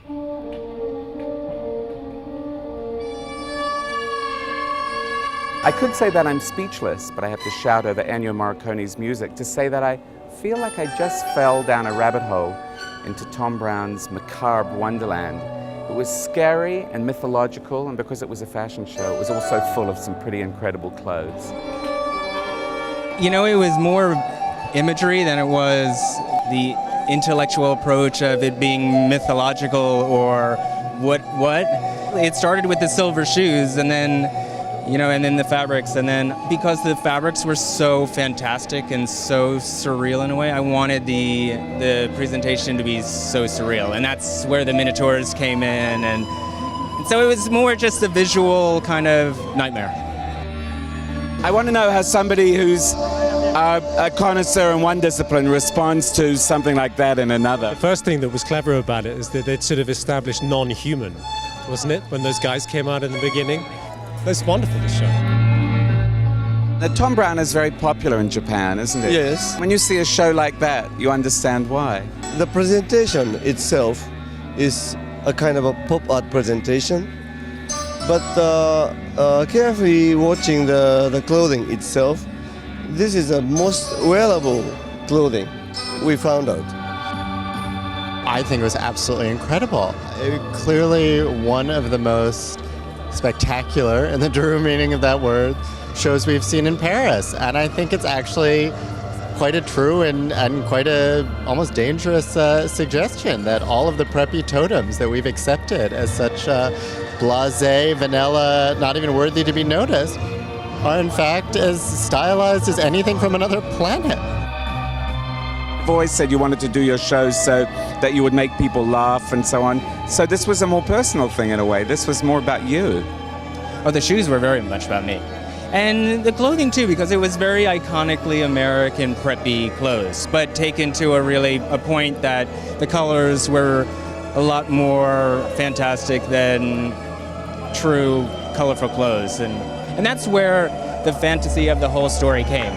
I could say that I'm speechless, but I have to shout over Ennio Morricone's music to say that I feel like I just fell down a rabbit hole into Thom Browne's macabre wonderland. It was scary and mythological, and because it was a fashion show, it was also full of some pretty incredible clothes. You know, it was more imagery than it was the intellectual approach of it being mythological or what. It started with the silver shoes, and then the fabrics, and then because the fabrics were so fantastic and so surreal in a way, I wanted the presentation to be so surreal, and that's where the Minotaurs came in, and so it was more just a visual kind of nightmare. I want to know how somebody who's a connoisseur in one discipline responds to something like that in another. The first thing that was clever about it is that they'd sort of established non-human, wasn't it, when those guys came out in the beginning? That's wonderful, this show. Now, Thom Browne is very popular in Japan, isn't it? Yes. When you see a show like that, you understand why. The presentation itself is a kind of a pop art presentation, but carefully watching the clothing itself, this is the most wearable clothing we found out. I think it was absolutely incredible. Clearly one of the most spectacular, in the true meaning of that word, shows we've seen in Paris. And I think it's actually quite a true and quite a almost dangerous suggestion that all of the preppy totems that we've accepted as such blasé, vanilla, not even worthy to be noticed, are in fact as stylized as anything from another planet. You've always said you wanted to do your shows so that you would make people laugh and so on. So this was a more personal thing in a way. This was more about you. Oh, the shoes were very much about me. And the clothing too, because it was very iconically American preppy clothes, but taken to a point that the colors were a lot more fantastic than true colorful clothes. And that's where the fantasy of the whole story came.